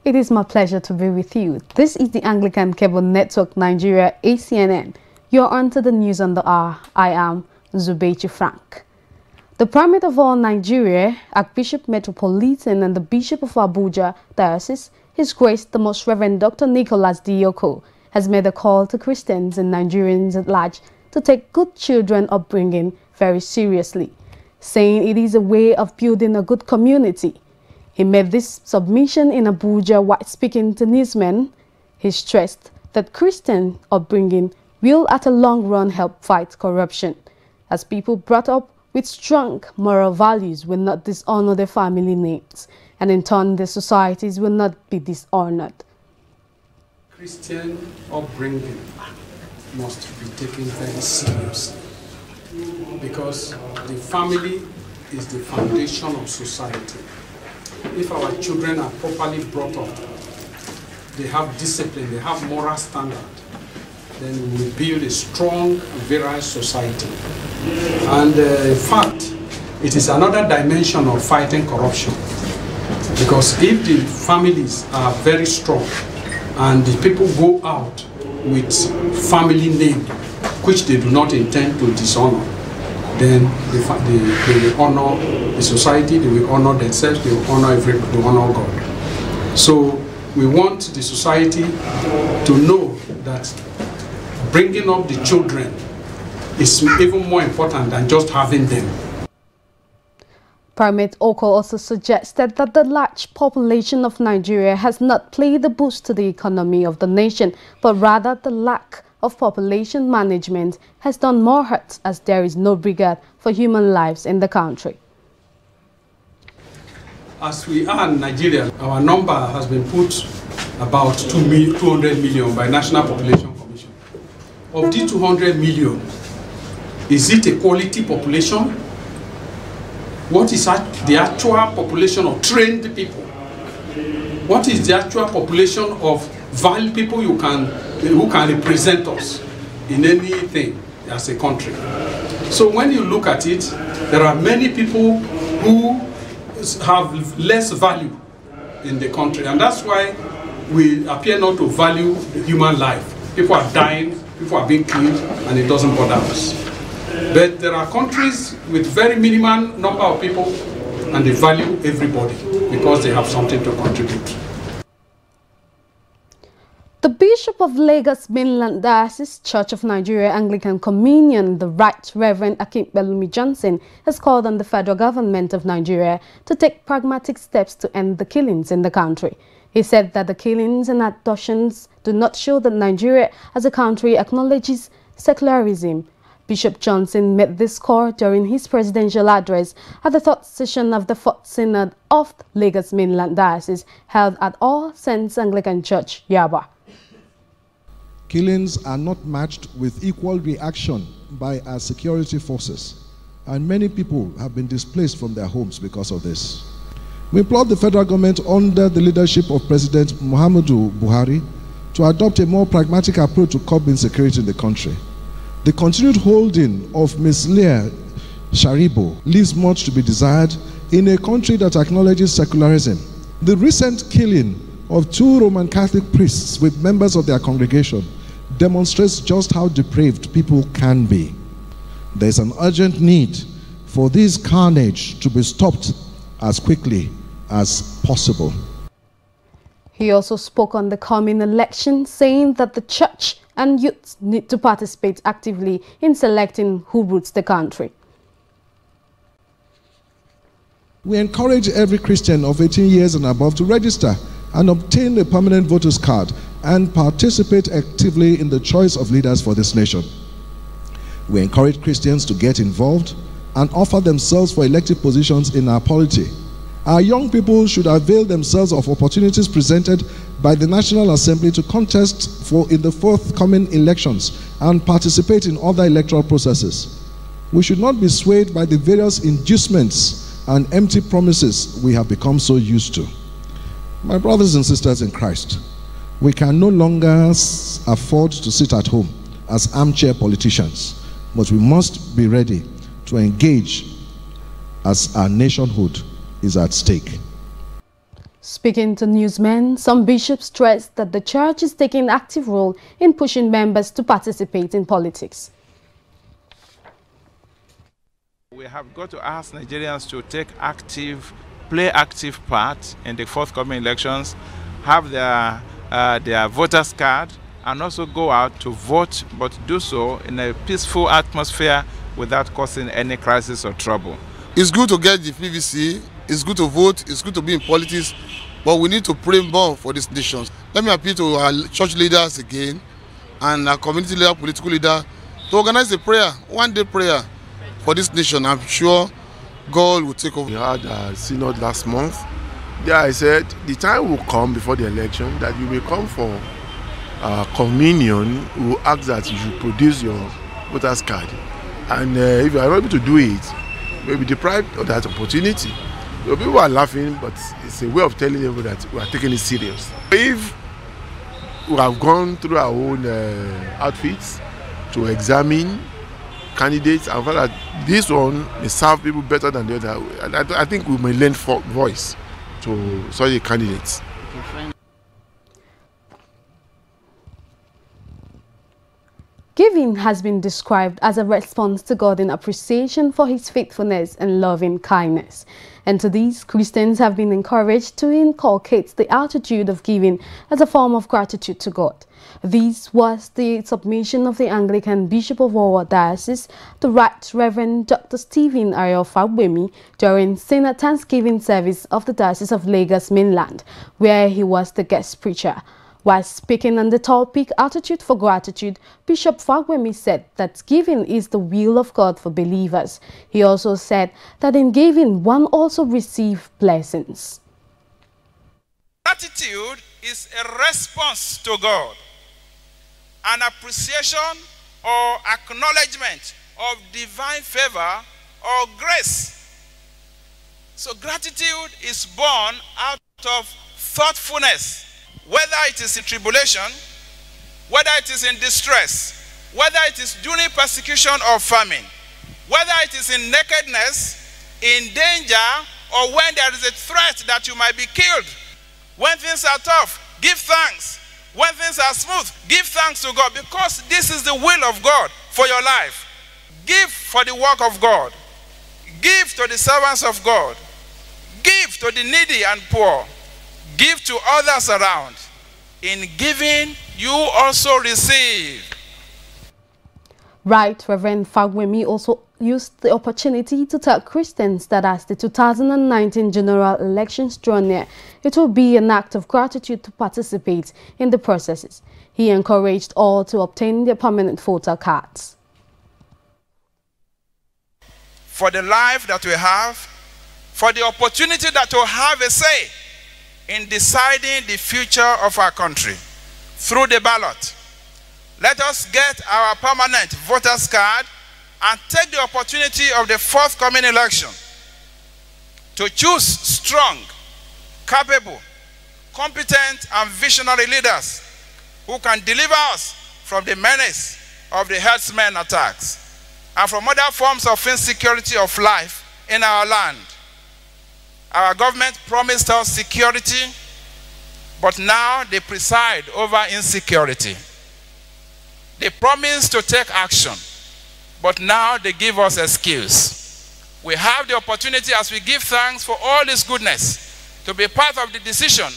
It is my pleasure to be with you. This is the Anglican Cable Network Nigeria, ACNN. You're on to the news on the hour. I am Zubechi Frank. The Primate of all Nigeria, Archbishop Metropolitan and the Bishop of Abuja Diocese, His Grace the Most Reverend Dr. Nicholas Dioko, has made a call to Christians and Nigerians at large to take good children upbringing very seriously, saying it is a way of building a good community. He made this submission in Abuja while speaking to newsmen. He stressed that Christian upbringing will at a long run help fight corruption, as people brought up with strong moral values will not dishonor their family names, and in turn their societies will not be dishonored. Christian upbringing must be taken very seriously, because the family is the foundation of society. If our children are properly brought up, they have discipline, they have moral standard, then we will build a strong, virile society. And in fact, it is another dimension of fighting corruption. Because if the families are very strong and the people go out with family name, which they do not intend to dishonor, then they will honor the society, they will honor themselves, they will honor everybody, they will honor God. So we want the society to know that bringing up the children is even more important than just having them. Primate Oko also suggested that the large population of Nigeria has not played a boost to the economy of the nation, but rather the lack of population management has done more hurt, as there is no regard for human lives in the country. As we are in Nigeria, our number has been put about 200 million by National Population Commission. Of these 200 million, is it a quality population? What is the actual population of trained people? What is the actual population of valid people who can represent us in anything as a country? So when you look at it, there are many people who have less value in the country, and that's why we appear not to value the human life. People are dying, people are being killed, and it doesn't bother us. But there are countries with very minimal number of people, and they value everybody because they have something to contribute. The Bishop of Lagos Mainland Diocese Church of Nigeria Anglican Communion, the Right Reverend Akinpelumi Johnson, has called on the federal government of Nigeria to take pragmatic steps to end the killings in the country. He said that the killings and abductions do not show that Nigeria as a country acknowledges secularism. Bishop Johnson made this call during his presidential address at the third session of the Fourth Synod of Lagos Mainland Diocese held at All Saints Anglican Church, Yaba. Killings are not matched with equal reaction by our security forces, and many people have been displaced from their homes because of this. We implore the federal government under the leadership of President Muhammadu Buhari to adopt a more pragmatic approach to curb insecurity in the country. The continued holding of Ms. Leah Sharibo leaves much to be desired in a country that acknowledges secularism. The recent killing of 2 Roman Catholic priests with members of their congregation demonstrates just how depraved people can be. There is an urgent need for this carnage to be stopped as quickly as possible. He also spoke on the coming election, saying that the church and youth need to participate actively in selecting who rules the country. We encourage every Christian of 18 years and above to register and obtain a permanent voter's card and participate actively in the choice of leaders for this nation. We encourage Christians to get involved and offer themselves for elective positions in our polity. Our young people should avail themselves of opportunities presented by the National Assembly to contest in the forthcoming elections and participate in other electoral processes. We should not be swayed by the various inducements and empty promises we have become so used to. My brothers and sisters in Christ, we can no longer afford to sit at home as armchair politicians, but we must be ready to engage as our nationhood is at stake. Speaking to newsmen, some bishops stressed that the church is taking an active role in pushing members to participate in politics. We have got to ask Nigerians to play active part in the forthcoming elections, have their voters card, and also go out to vote, but do so in a peaceful atmosphere without causing any crisis or trouble. It's good to get the PVC, it's good to vote, it's good to be in politics, but we need to pray more for these nations. Let me appeal to our church leaders again and our community leader, political leader, to organize a prayer, one-day prayer for this nation. I'm sure God will take over. We had a synod last month. There I said the time will come before the election that you may come for communion. We will ask that you should produce your voter's card. And if you are not able to do it, you may be deprived of that opportunity. So people are laughing, but it's a way of telling everyone that we are taking it serious. If we have gone through our own outfits to examine candidates and find that this one may serve people better than the other, I think we may lend voice to such candidates. Giving has been described as a response to God in appreciation for his faithfulness and loving kindness. And to these, Christians have been encouraged to inculcate the attitude of giving as a form of gratitude to God. This was the submission of the Anglican Bishop of our diocese, the Right Reverend Dr. Stephen Fagbemi, during Synod Thanksgiving service of the Diocese of Lagos Mainland, where he was the guest preacher. While speaking on the topic Attitude for Gratitude, Bishop Fagbemi said that giving is the will of God for believers. He also said that in giving, one also receives blessings. Gratitude is a response to God, an appreciation or acknowledgement of divine favor or grace. So gratitude is born out of thoughtfulness. Whether it is in tribulation, whether it is in distress, whether it is during persecution or famine, whether it is in nakedness, in danger, or when there is a threat that you might be killed. When things are tough, give thanks. When things are smooth, give thanks to God, because this is the will of God for your life. Give for the work of God. Give to the servants of God. Give to the needy and poor. Give to others around. In giving, you also receive. Right Reverend Fagbemi also used the opportunity to tell Christians that as the 2019 general elections draw near, it will be an act of gratitude to participate in the processes. He encouraged all to obtain their permanent voter cards. For the life that we have, for the opportunity that we have a say in deciding the future of our country through the ballot. Let us get our permanent voters card and take the opportunity of the forthcoming election to choose strong, capable, competent, and visionary leaders who can deliver us from the menace of the herdsmen attacks and from other forms of insecurity of life in our land. Our government promised us security, but now they preside over insecurity. They promised to take action, but now they give us excuse. We have the opportunity, as we give thanks for all this goodness, to be part of the decision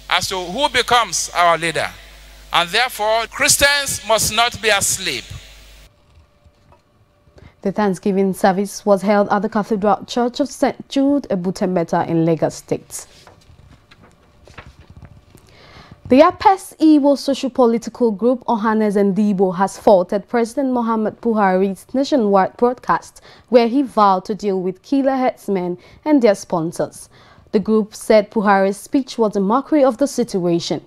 as to who becomes our leader. And therefore, Christians must not be asleep. The Thanksgiving service was held at the Cathedral Church of St. Jude, Abuja in Lagos State. The Apes Igbo socio-political group ACNNTV has faulted President Muhammadu Buhari's nationwide broadcast, where he vowed to deal with killer herdsmen and their sponsors. The group said Buhari's speech was a mockery of the situation.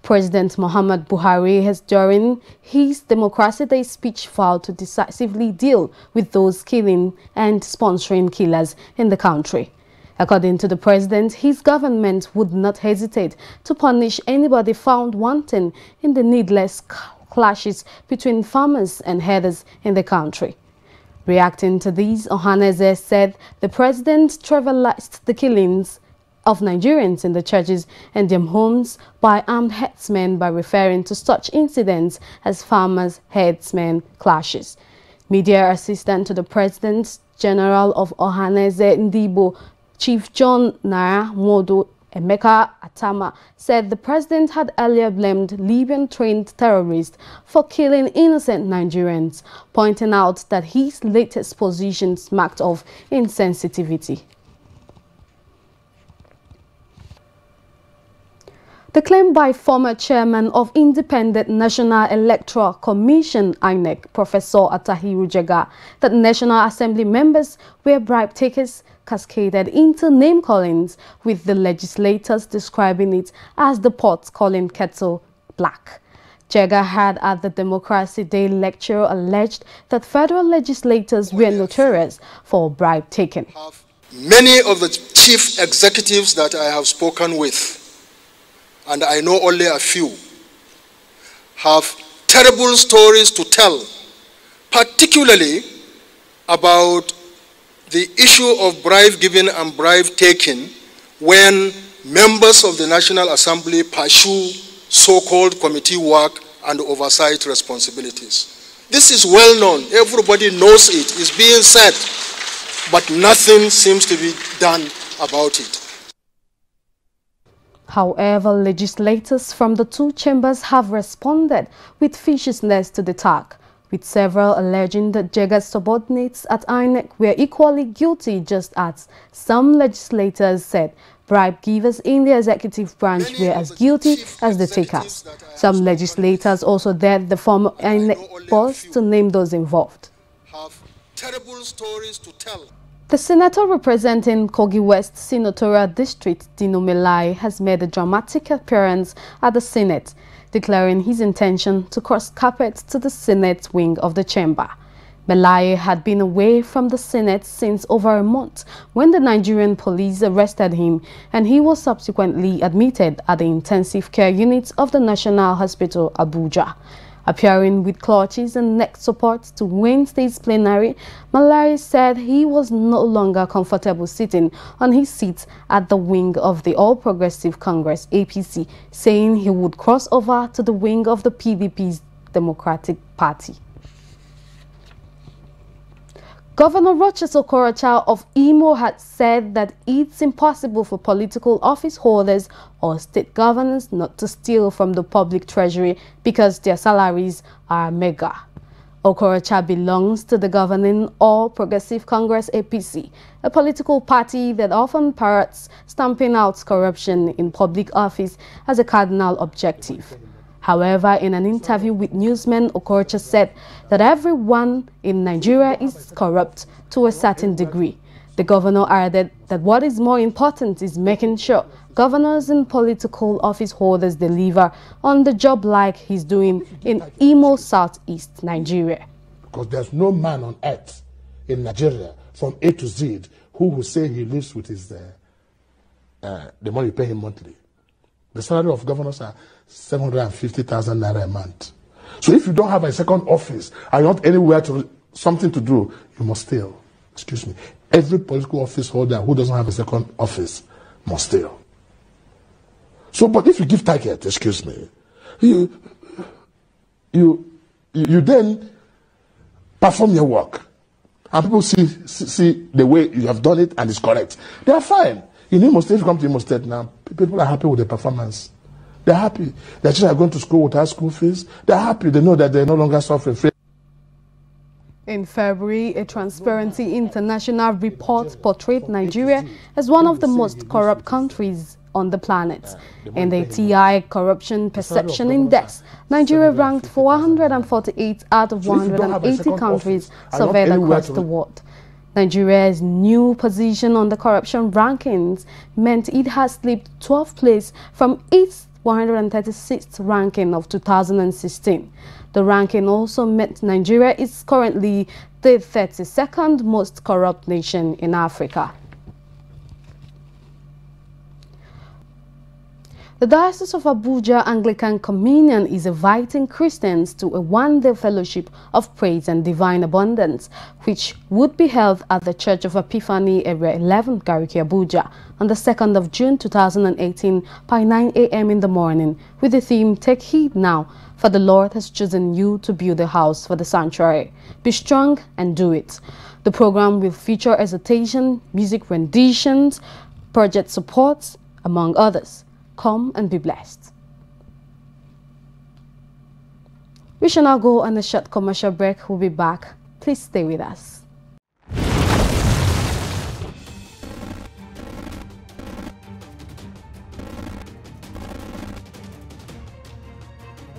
President Muhammadu Buhari has, during his Democracy Day speech, vowed to decisively deal with those killing and sponsoring killers in the country. According to the president, his government would not hesitate to punish anybody found wanting in the needless clashes between farmers and herders in the country. Reacting to these, Ohanaeze said the president trivialized the killings of Nigerians in the churches and their homes by armed herdsmen by referring to such incidents as farmers' herdsmen clashes. Media assistant to the President General of ACNNTV, Chief John Nara Modo Emeka Atama, said the president had earlier blamed Libyan-trained terrorists for killing innocent Nigerians, pointing out that his latest positions marked of insensitivity. The claim by former chairman of Independent National Electoral Commission (INEC), Professor Atahiru Jega, that National Assembly members were bribe takers cascaded into name-callings, with the legislators describing it as the pot calling kettle black. Jega had at the Democracy Day lecture alleged that federal legislators were notorious for bribe taking. Many of the chief executives that I have spoken with, and I know only a few, have terrible stories to tell, particularly about the issue of bribe giving and bribe taking when members of the National Assembly pursue so-called committee work and oversight responsibilities. This is well known. Everybody knows it. It's being said, but nothing seems to be done about it. However, legislators from the two chambers have responded with viciousness to the attack, with several alleging that Jega's subordinates at INEC were equally guilty, just as some legislators said bribe givers in the executive branch were as guilty as the takers. Some legislators also dared the former INEC boss to name those involved. Have terrible stories to tell. The senator representing Kogi West Senatorial District, Dino Melai, has made a dramatic appearance at the Senate, declaring his intention to cross carpet to the Senate wing of the chamber. Melai had been away from the Senate since over a month when the Nigerian police arrested him, and he was subsequently admitted at the intensive care unit of the National Hospital, Abuja. Appearing with clutches and neck support to Wednesday's plenary, Melai said he was no longer comfortable sitting on his seat at the wing of the All Progressive Congress (APC), saying he would cross over to the wing of the PDP's Democratic Party. Governor Rochas Okorocha of Imo had said that it's impossible for political office holders or state governors not to steal from the public treasury because their salaries are mega. Okorocha belongs to the governing All Progressive Congress (APC), a political party that often parrots stamping out corruption in public office as a cardinal objective. However, in an interview with newsmen, Okorocha said that everyone in Nigeria is corrupt to a certain degree. The governor added that what is more important is making sure governors and political office holders deliver on the job like he's doing in Imo, Southeast Nigeria. Because there's no man on earth in Nigeria from A to Z who will say he lives with his the money you pay him monthly. The salary of governors are 750,000 naira a month. So if you don't have a second office and you want anywhere to something to do, you must steal. Excuse me. Every political office holder who doesn't have a second office must steal. So, but if you give target, excuse me, you then perform your work, and people see the way you have done it and it's correct. They are fine. In Imo State, if you come to Imo State now, people are happy with the performance. They're happy. Their children are going to school without school fees. They're happy. They know that they're no longer suffering. In February, a Transparency International report portrayed Nigeria as one of the most corrupt countries on the planet. In the TI Corruption Perception Index, Nigeria ranked 448 out of 180 countries surveyed across the world. Nigeria's new position on the corruption rankings meant it has slipped 12th place from its 136th ranking of 2016. The ranking also meant Nigeria is currently the 32nd most corrupt nation in Africa. The Diocese of Abuja Anglican Communion is inviting Christians to a one-day fellowship of praise and divine abundance, which would be held at the Church of Epiphany, Area 11, Gariki, Abuja, on the 2nd of June 2018 by 9 a.m. in the morning, with the theme, Take Heed Now, for the Lord has chosen you to build a house for the sanctuary. Be strong and do it. The program will feature exhortation, music renditions, project supports, among others. Come and be blessed. We shall now go on a short commercial break. We'll be back. Please stay with us.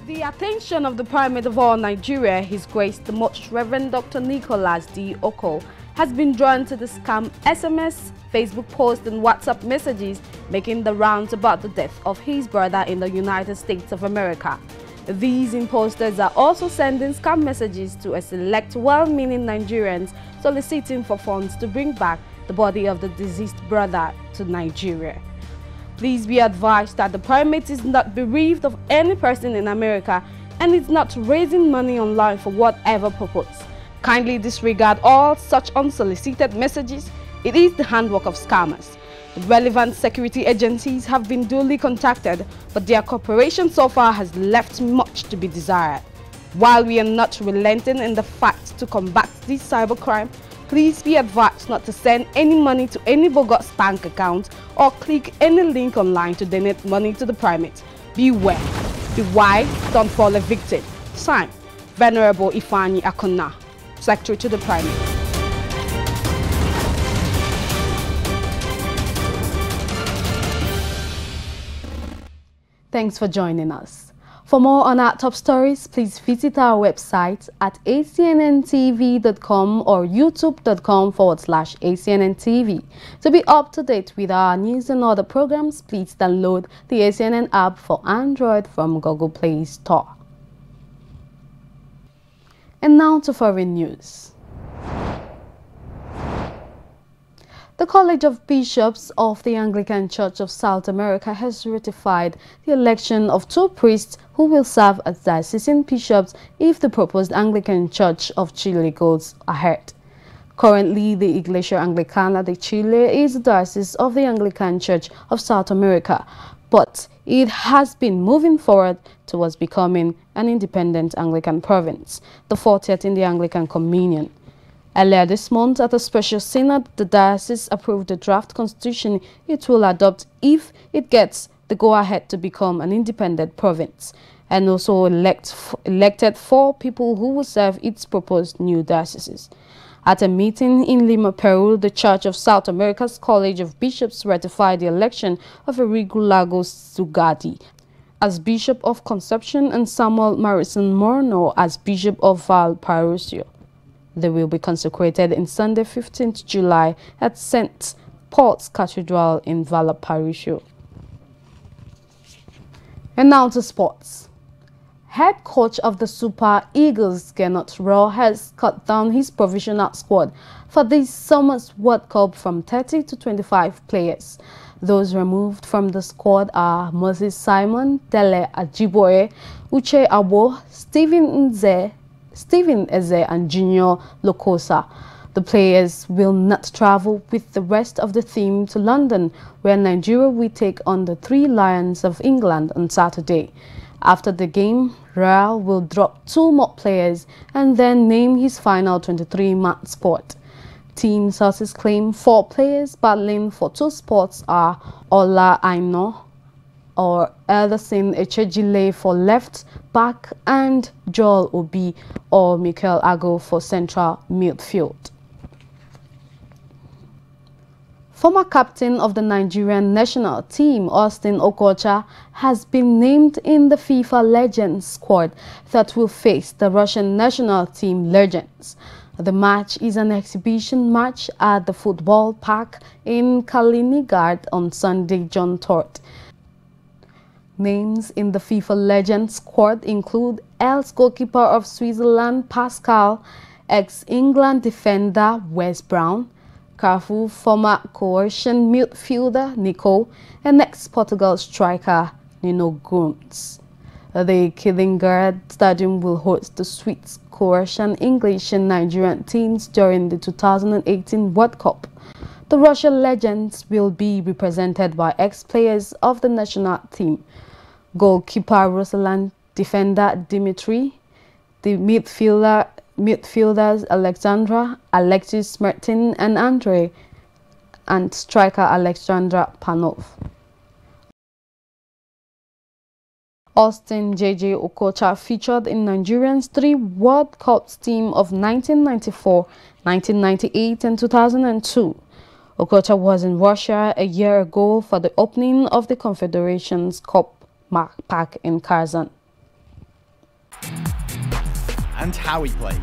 The attention of the Primate of all Nigeria, His Grace the Most Reverend Dr. Nicholas D. Oko, has been drawn to the scam SMS, Facebook posts and WhatsApp messages making the rounds about the death of his brother in the United States of America. These imposters are also sending scam messages to a select well-meaning Nigerians soliciting for funds to bring back the body of the deceased brother to Nigeria. Please be advised that the Primate is not bereaved of any person in America and is not raising money online for whatever purpose. Kindly disregard all such unsolicited messages. It is the handwork of scammers. The relevant security agencies have been duly contacted, but their cooperation so far has left much to be desired. While we are not relenting in the fight to combat this cybercrime, please be advised not to send any money to any bogus bank account or click any link online to donate money to the Primate. Beware. Be wise, don't fall a victim. Signed, Venerable Ifeanyi Acnn, Secretary to the Primate. Thanks for joining us. For more on our top stories, please visit our website at acnntv.com or youtube.com/ACNNTV. To be up to date with our news and other programs, please download the ACNN app for Android from Google Play Store. And now to foreign news. The College of Bishops of the Anglican Church of South America has ratified the election of 2 priests who will serve as diocesan bishops if the proposed Anglican Church of Chile goes ahead. Currently, the Iglesia Anglicana de Chile is the diocese of the Anglican Church of South America, but it has been moving forward towards becoming an independent Anglican province, the 40th in the Anglican Communion. Earlier this month, at a special synod, the diocese approved the draft constitution it will adopt if it gets the go-ahead to become an independent province, and also elected 4 people who will serve its proposed new dioceses. At a meeting in Lima, Peru, the Church of South America's College of Bishops ratified the election of Enrique Lagos Zugadi as Bishop of Concepcion and Samuel Marison Morno as Bishop of Valparaiso. They will be consecrated on Sunday, 15th July at St. Paul's Cathedral in Valparaiso. And now to sports. Head coach of the Super Eagles, Gernot Rohr, has cut down his provisional squad for this summer's World Cup from 30 to 25 players. Those removed from the squad are Moses Simon, Dele Ajiboye, Uche Abo, Stephen Eze and Junior Lokosa. The players will not travel with the rest of the team to London, where Nigeria will take on the 3 Lions of England on Saturday. After the game, Rohr will drop 2 more players and then name his final 23-man squad. Team sources claim 4 players battling for 2 spots are Ola Aino or Ederson Echejile for left back and Joel Obi or Mikel Ago for central midfield. Former captain of the Nigerian national team, Austin Okocha, has been named in the FIFA Legends squad that will face the Russian national team legends. The match is an exhibition match at the football park in Kaliningrad on Sunday, June 3rd. Names in the FIFA Legends squad include ex-goalkeeper of Switzerland Pascal, ex-England defender Wes Brown, Carrefour former Croatian midfielder Nico, and ex-Portugal striker Ninoguns. The Killingard Stadium will host the Swedes, Croatian, English and Nigerian teams during the 2018 World Cup. The Russian legends will be represented by ex-players of the national team: goalkeeper Ruslan, defender Dimitri, the midfielders Alexandra, Alexis Martin and Andre, and striker Alexandra Panov. Austin J.J. Okocha featured in Nigerians' 3 World Cups team of 1994, 1998 and 2002. Okocha was in Russia a year ago for the opening of the Confederations Cup Park in Kazan. And how he played.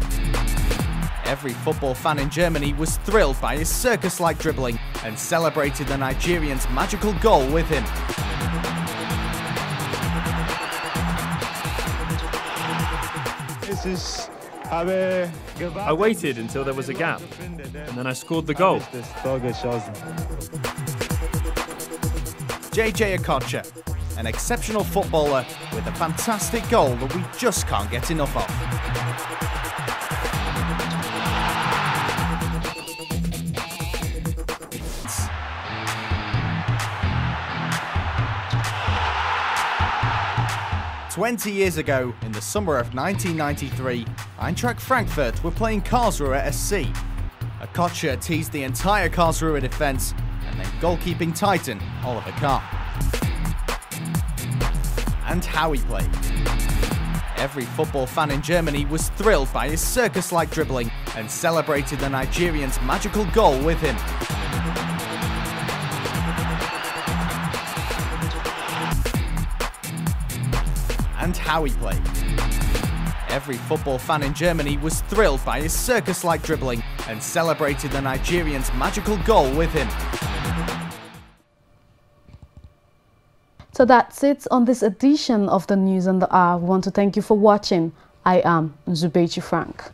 Every football fan in Germany was thrilled by his circus-like dribbling and celebrated the Nigerian's magical goal with him. I waited until there was a gap, and then I scored the goal. JJ Okocha, an exceptional footballer with a fantastic goal that we just can't get enough of. "20 years ago, in the summer of 1993, Eintracht Frankfurt were playing Karlsruhe SC. Okocha teased the entire Karlsruhe defence and then goalkeeping titan Oliver Kahn. And how he played. Every football fan in Germany was thrilled by his circus-like dribbling and celebrated the Nigerian's magical goal with him. And how he played. Every football fan in Germany was thrilled by his circus-like dribbling and celebrated the Nigerian's magical goal with him. So that's it on this edition of the News on the Hour. We want to thank you for watching. I am Zubechi Frank.